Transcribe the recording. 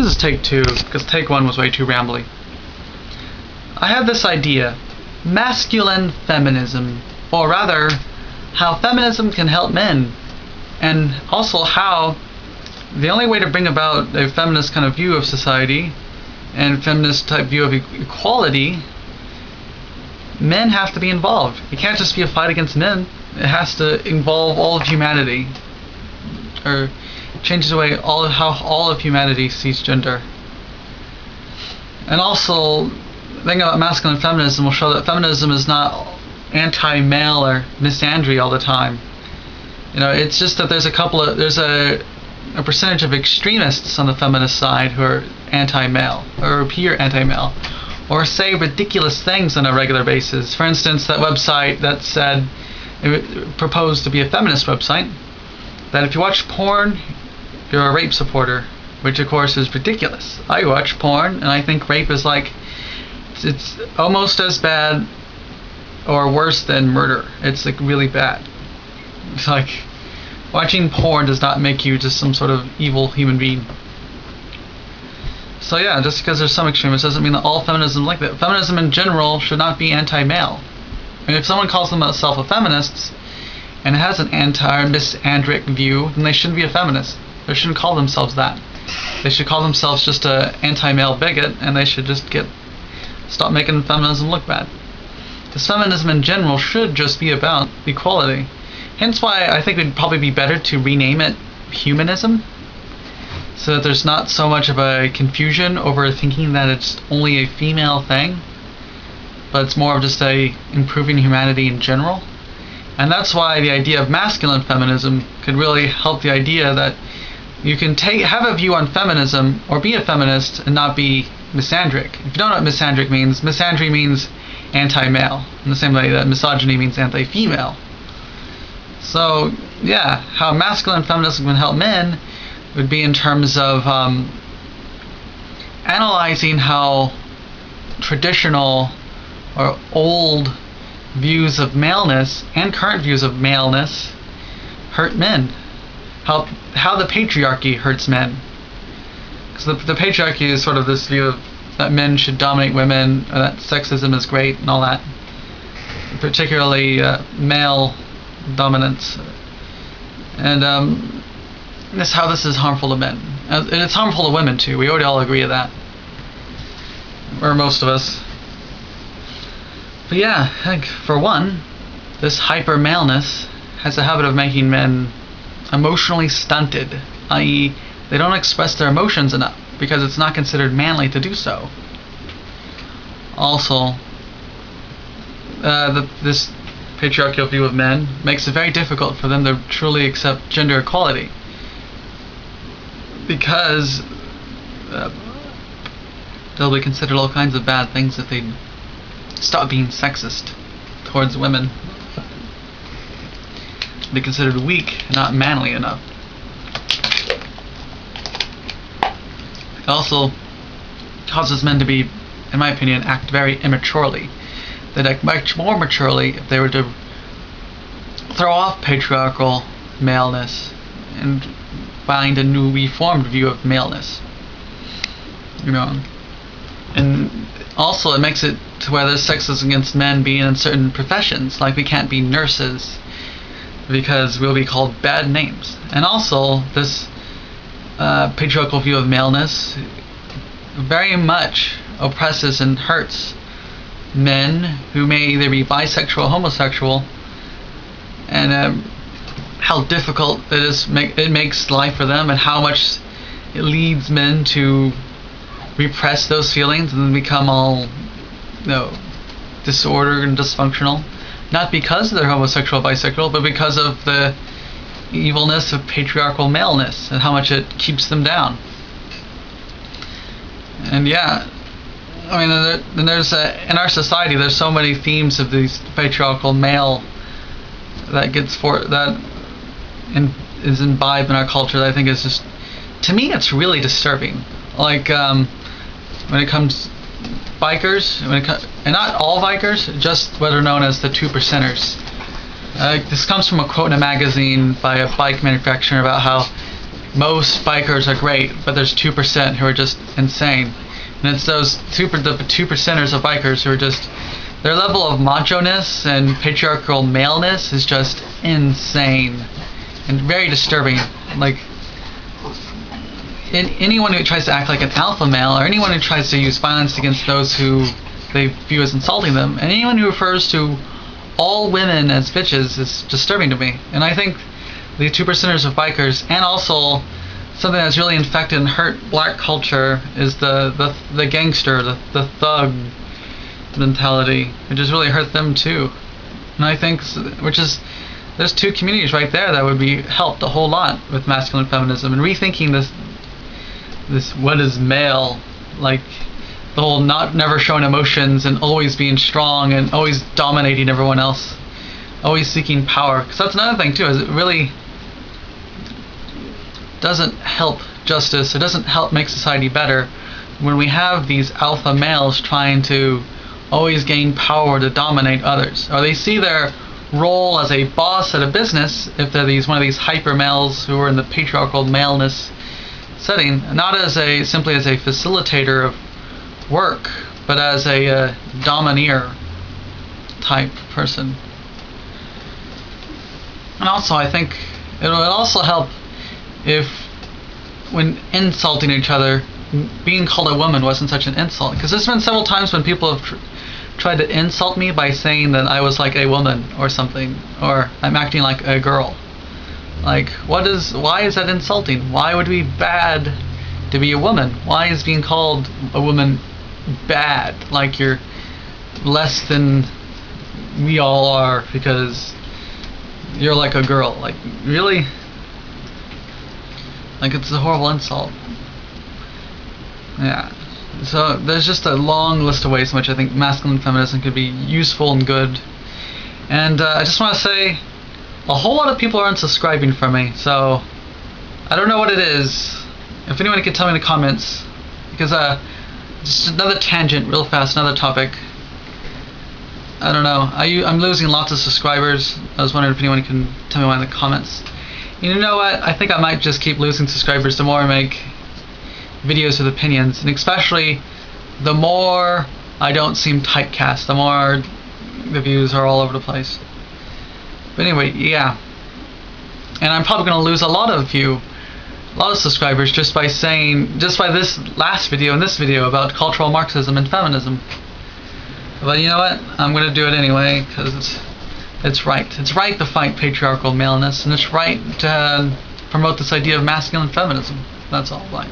This is take 2, because take 1 was way too rambly. I have this idea, masculine feminism, or rather, how feminism can help men, and also how the only way to bring about a feminist kind of view of society, and feminist type view of equality, men have to be involved. It can't just be a fight against men. It has to involve all of humanity, or changes the way how all of humanity sees gender. And also, the thing about masculine feminism will show that feminism is not anti-male or misandry all the time. It's just that there's a percentage of extremists on the feminist side who are anti-male, or appear anti-male, or say ridiculous things on a regular basis. For instance, that website that said, it proposed to be a feminist website, that if you watch porn, you're a rape supporter, which of course is ridiculous. I watch porn and I think rape is it's almost as bad or worse than murder. It's really bad. It's watching porn does not make you just some sort of evil human being. So yeah, just because there's some extremists doesn't mean that all feminism is like that. Feminism in general should not be anti-male. If someone calls themselves a feminist and has an anti- or misandric view, then they shouldn't be a feminist. They shouldn't call themselves that. They should call themselves just a anti-male bigot, and they should just stop making feminism look bad. Because feminism in general should just be about equality. Hence why I think it would probably be better to rename it humanism, so that there's not so much of a confusion over thinking that it's only a female thing, but it's more of just improving humanity in general. And that's why the idea of masculine feminism could really help the idea that you can have a view on feminism or be a feminist and not be misandric. If you don't know what misandric means, misandry means anti-male, in the same way that misogyny means anti-female. So yeah, how masculine feminism can help men would be in terms of analyzing how traditional or old views of maleness and current views of maleness hurt men. How the patriarchy hurts men. Because the patriarchy is sort of this view of that men should dominate women, or that sexism is great and all that. Particularly male dominance. And that's how this is harmful to men. And it's harmful to women too. We already all agree to that. Or most of us. But yeah, I think for one, this hyper maleness has a habit of making men emotionally stunted, i.e. they don't express their emotions enough because it's not considered manly to do so. Also, this patriarchal view of men makes it very difficult for them to truly accept gender equality, because they'll be considered all kinds of bad things if they stop being sexist towards women. Be considered weak and not manly enough. It also causes men to be, in my opinion, act very immaturely. They'd act much more maturely if they were to throw off patriarchal maleness and find a new reformed view of maleness. And also it makes it to where there's sexism against men being in certain professions, like we can't be nurses because we'll be called bad names. And also this patriarchal view of maleness very much oppresses and hurts men who may either be bisexual or homosexual, and how difficult it makes life for them, and how much it leads men to repress those feelings and then become all disordered and dysfunctional, not because they're homosexual or bisexual, but because of the evilness of patriarchal maleness and how much it keeps them down. And yeah, I mean, there's in our society there's so many themes of these patriarchal male that is imbibed in our culture that I think is just, to me, it's really disturbing. Like when it comes bikers, and not all bikers, just what are known as the 2%ers. This comes from a quote in a magazine by a bike manufacturer about how most bikers are great, but there's 2% who are just insane. And it's those the 2%ers of bikers who are just, their level of macho-ness and patriarchal maleness is just insane and very disturbing. Like, anyone who tries to act like an alpha male, or anyone who tries to use violence against those who they view as insulting them, and anyone who refers to all women as bitches is disturbing to me. And I think the 2%ers of bikers, and also something that's really infected and hurt black culture, is the gangster, the thug mentality, which has really hurt them too. And I think, there's two communities right there that would be helped a whole lot with masculine feminism and rethinking this what is male, like the whole never showing emotions and always being strong and always dominating everyone else, always seeking power. Because that's another thing too, is it really doesn't help justice, it doesn't help make society better when we have these alpha males trying to always gain power to dominate others, or they see their role as a boss at a business, if they're one of these hyper males who are in the patriarchal maleness setting, not as simply as a facilitator of work, but as a domineer type person. And also, I think it would also help if, when insulting each other, being called a woman wasn't such an insult. Because there's been several times when people have tried to insult me by saying that I was like a woman or something, or I'm acting like a girl. Like, why is that insulting? Why would it be bad to be a woman? Why is being called a woman bad? Like you're less than we all are because you're like a girl. Like, really? Like, it's a horrible insult. Yeah. So there's just a long list of ways in which I think masculine feminism could be useful and good. And I just want to say, a whole lot of people are unsubscribing from me, so I don't know what it is. If anyone could tell me in the comments, because just another tangent real fast, another topic. I don't know. I'm losing lots of subscribers. I was wondering if anyone can tell me why in the comments. You know what? I think I might just keep losing subscribers the more I make videos with opinions, and especially the more I don't seem typecast, the more the views are all over the place. But anyway, yeah. And I'm probably going to lose a lot of subscribers just by this last video and this video about cultural Marxism and feminism. But you know what? I'm going to do it anyway, because it's right. It's right to fight patriarchal maleness, and it's right to promote this idea of masculine feminism. That's all. Bye.